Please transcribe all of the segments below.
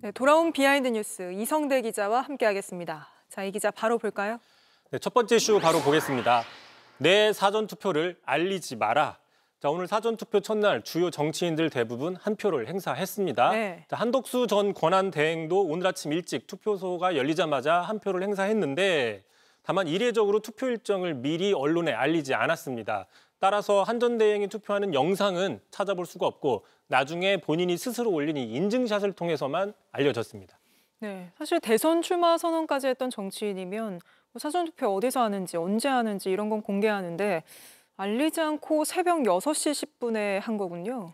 네, 돌아온 비하인드 뉴스 이성대 기자와 함께하겠습니다. 자, 이 기자 바로 볼까요? 네, 첫 번째 이슈 바로 보겠습니다. 내 사전투표를 알리지 마라. 자, 오늘 사전투표 첫날 주요 정치인들 대부분 한 표를 행사했습니다. 네. 자, 한덕수 전 권한대행도 오늘 아침 일찍 투표소가 열리자마자 한 표를 행사했는데 다만 이례적으로 투표 일정을 미리 언론에 알리지 않았습니다. 따라서 한 전 대행이 투표하는 영상은 찾아볼 수가 없고 나중에 본인이 스스로 올린 이 인증샷을 통해서만 알려졌습니다. 네, 사실 대선 출마 선언까지 했던 정치인이면 사전투표 어디서 하는지 언제 하는지 이런 건 공개하는데 알리지 않고 새벽 6시 10분에 한 거군요.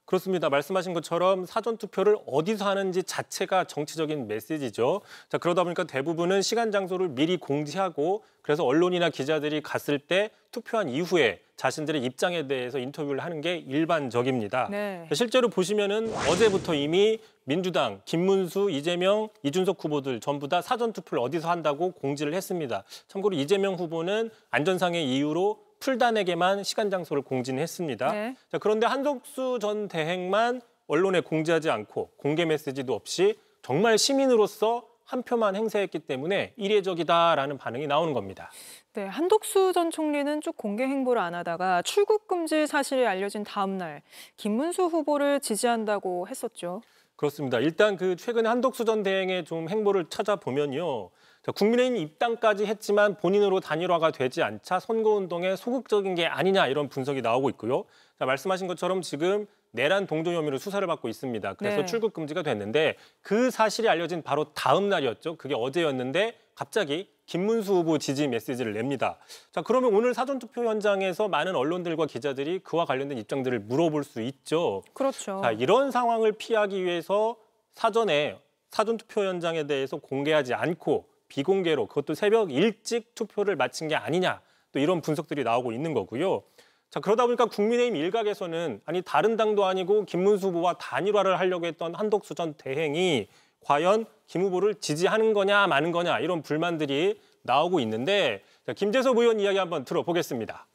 그렇습니다. 말씀하신 것처럼 사전투표를 어디서 하는지 자체가 정치적인 메시지죠. 자, 그러다 보니까 대부분은 시간, 장소를 미리 공지하고 그래서 언론이나 기자들이 갔을 때 투표한 이후에 자신들의 입장에 대해서 인터뷰를 하는 게 일반적입니다. 네. 실제로 보시면은 어제부터 이미 민주당, 김문수, 이재명, 이준석 후보들 전부 다 사전투표를 어디서 한다고 공지를 했습니다. 참고로 이재명 후보는 안전상의 이유로 풀단에게만 시간 장소를 공지는 했습니다. 네. 자, 그런데 한덕수 전 대행만 언론에 공지하지 않고 공개 메시지도 없이 정말 시민으로서 한 표만 행사했기 때문에 이례적이다라는 반응이 나오는 겁니다. 네, 한덕수 전 총리는 쭉 공개 행보를 안 하다가 출국 금지 사실이 알려진 다음 날 김문수 후보를 지지한다고 했었죠. 그렇습니다. 일단 그 최근에 한덕수 전 대행의 좀 행보를 찾아보면요. 자, 국민의힘 입당까지 했지만 본인으로 단일화가 되지 않자 선거운동에 소극적인 게 아니냐 이런 분석이 나오고 있고요. 자, 말씀하신 것처럼 지금 내란 동조 혐의로 수사를 받고 있습니다. 그래서 네. 출국 금지가 됐는데 그 사실이 알려진 바로 다음 날이었죠. 그게 어제였는데 갑자기 김문수 후보 지지 메시지를 냅니다. 자, 그러면 오늘 사전투표 현장에서 많은 언론들과 기자들이 그와 관련된 입장들을 물어볼 수 있죠. 그렇죠. 자, 이런 상황을 피하기 위해서 사전에 사전투표 현장에 대해서 공개하지 않고 비공개로 그것도 새벽 일찍 투표를 마친 게 아니냐 또 이런 분석들이 나오고 있는 거고요. 자, 그러다 보니까 국민의힘 일각에서는 아니 다른 당도 아니고 김문수 후보와 단일화를 하려고 했던 한덕수 전 대행이 과연 김 후보를 지지하는 거냐 마는 거냐 이런 불만들이 나오고 있는데 자, 김재섭 의원 이야기 한번 들어보겠습니다.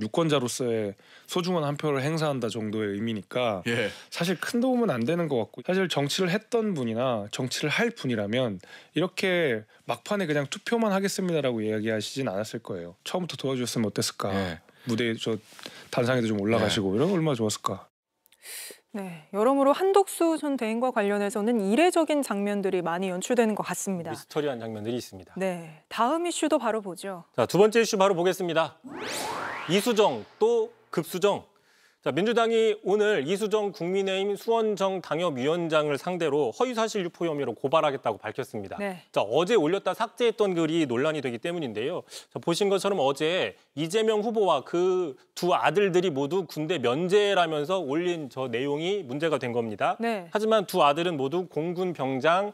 유권자로서의 소중한 한 표를 행사한다 정도의 의미니까 사실 큰 도움은 안 되는 것 같고 사실 정치를 했던 분이나 정치를 할 분이라면 이렇게 막판에 그냥 투표만 하겠습니다라고 이야기하시진 않았을 거예요. 처음부터 도와주셨으면 어땠을까. 무대에 저 단상에도 좀 올라가시고 이러면 얼마나 좋았을까. 네, 여러모로 한덕수 전 대행과 관련해서는 이례적인 장면들이 많이 연출되는 것 같습니다. 미스터리한 장면들이 있습니다. 네, 다음 이슈도 바로 보죠. 자, 두 번째 이슈 바로 보겠습니다. 이수정 또 급수정. 자, 민주당이 오늘 이수정 국민의힘 수원정 당협위원장을 상대로 허위사실 유포 혐의로 고발하겠다고 밝혔습니다. 네. 자, 어제 올렸다 삭제했던 글이 논란이 되기 때문인데요. 자, 보신 것처럼 어제 이재명 후보와 그 두 아들들이 모두 군대 면제라면서 올린 저 내용이 문제가 된 겁니다. 네. 하지만 두 아들은 모두 공군 병장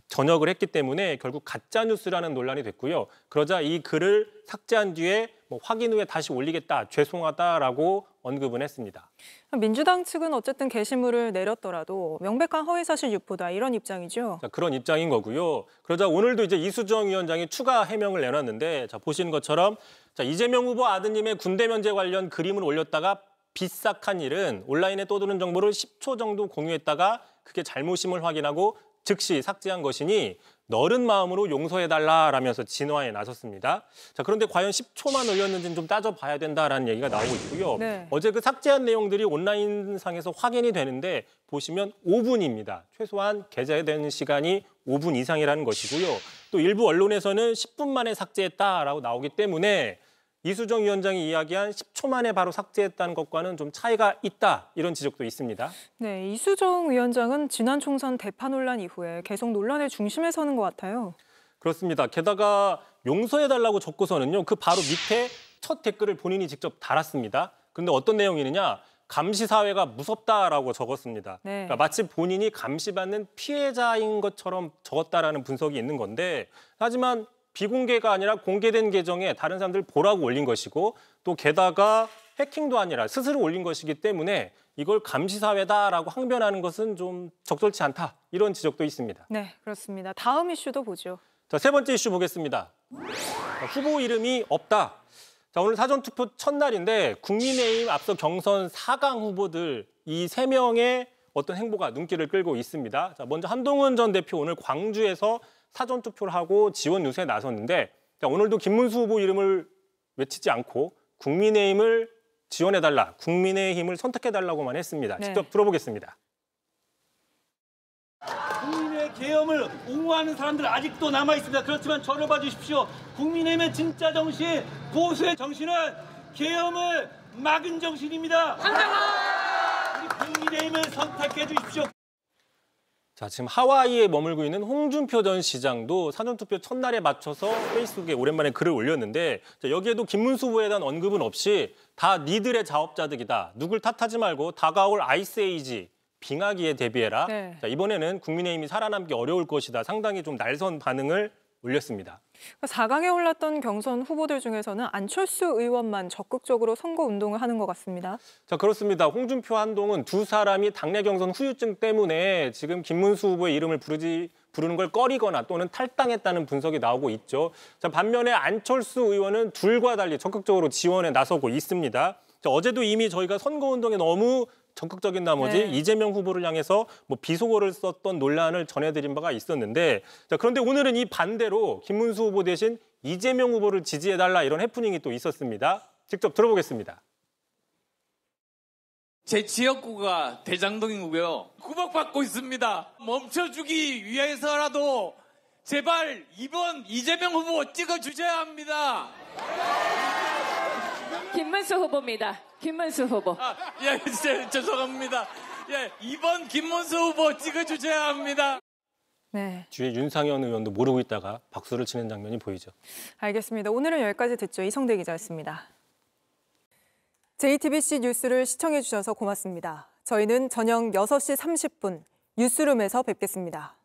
전역을 했기 때문에 결국 가짜뉴스라는 논란이 됐고요. 그러자 이 글을 삭제한 뒤에 확인 후에 다시 올리겠다, 죄송하다라고 언급은 했습니다. 민주당 측은 어쨌든 게시물을 내렸더라도 명백한 허위사실 유포다 이런 입장이죠. 자, 그런 입장인 거고요. 그러자 오늘도 이제 이수정 위원장이 추가 해명을 내놨는데 자, 보시는 것처럼 자, 이재명 후보 아드님의 군대 면제 관련 그림을 올렸다가 비싹한 일은 온라인에 떠도는 정보를 10초 정도 공유했다가 그게 잘못임을 확인하고 즉시 삭제한 것이니 너른 마음으로 용서해달라라면서 진화에 나섰습니다. 자, 그런데 과연 10초만 올렸는지는 좀 따져봐야 된다라는 얘기가 나오고 있고요. 네. 어제 그 삭제한 내용들이 온라인상에서 확인이 되는데 보시면 5분입니다. 최소한 게재된 시간이 5분 이상이라는 것이고요. 또 일부 언론에서는 10분 만에 삭제했다라고 나오기 때문에 이수정 위원장이 이야기한 10초 만에 바로 삭제했다는 것과는 좀 차이가 있다 이런 지적도 있습니다. 네, 이수정 위원장은 지난 총선 대파 논란 이후에 계속 논란의 중심에 서는 것 같아요. 그렇습니다. 게다가 용서해달라고 적고서는요. 그 바로 밑에 첫 댓글을 본인이 직접 달았습니다. 그런데 어떤 내용이느냐. 감시사회가 무섭다라고 적었습니다. 네. 그러니까 마치 본인이 감시받는 피해자인 것처럼 적었다라는 분석이 있는 건데 하지만 비공개가 아니라 공개된 계정에 다른 사람들 보라고 올린 것이고 또 게다가 해킹도 아니라 스스로 올린 것이기 때문에 이걸 감시사회다라고 항변하는 것은 좀 적절치 않다. 이런 지적도 있습니다. 네, 그렇습니다. 다음 이슈도 보죠. 자, 세 번째 이슈 보겠습니다. 자, 후보 이름이 없다. 자, 오늘 사전투표 첫날인데 국민의힘 앞서 경선 4강 후보들 이 3명의 어떤 행보가 눈길을 끌고 있습니다. 자, 먼저 한동훈 전 대표 오늘 광주에서 사전 투표를 하고 지원 유세에 나섰는데 오늘도 김문수 후보 이름을 외치지 않고 국민의힘을 지원해달라, 국민의힘을 선택해달라고만 했습니다. 네. 직접 들어보겠습니다. 국민의 계엄을 옹호하는 사람들 아직도 남아있습니다. 그렇지만 저를 봐주십시오. 국민의힘의 진짜 정신, 보수의 정신은 계엄을 막은 정신입니다. 우리 국민의힘을 선택해 주십시오. 자, 지금 하와이에 머물고 있는 홍준표 전 시장도 사전투표 첫날에 맞춰서 페이스북에 오랜만에 글을 올렸는데 여기에도 김문수 후보에 대한 언급은 없이 다 니들의 자업자득이다. 누굴 탓하지 말고 다가올 아이스에이지, 빙하기에 대비해라. 네. 자, 이번에는 국민의힘이 살아남기 어려울 것이다. 상당히 좀 날선 반응을 올렸습니다. 4강에 올랐던 경선 후보들 중에서는 안철수 의원만 적극적으로 선거 운동을 하는 것 같습니다. 자, 그렇습니다. 홍준표, 한동훈 두 사람이 당내 경선 후유증 때문에 지금 김문수 후보의 이름을 부르는 걸 꺼리거나 또는 탈당했다는 분석이 나오고 있죠. 자, 반면에 안철수 의원은 둘과 달리 적극적으로 지원에 나서고 있습니다. 자, 어제도 이미 저희가 선거운동에 너무 적극적인 나머지 네. 이재명 후보를 향해서 비속어를 썼던 논란을 전해드린 바가 있었는데 자, 그런데 오늘은 이 반대로 김문수 후보 대신 이재명 후보를 지지해달라 이런 해프닝이 또 있었습니다. 직접 들어보겠습니다. 제 지역구가 대장동이고요. 구박받고 있습니다. 멈춰주기 위해서라도 제발 이번 이재명 후보 찍어주셔야 합니다. 김문수 후보입니다. 김문수 후보. 예, 죄송합니다. 예, 이번 김문수 후보 찍어주셔야 합니다. 네, 뒤에 윤상현 의원도 모르고 있다가 박수를 치는 장면이 보이죠. 알겠습니다. 오늘은 여기까지 듣죠. 이성대 기자였습니다. JTBC 뉴스를 시청해 주셔서 고맙습니다. 저희는 저녁 6시 30분 뉴스룸에서 뵙겠습니다.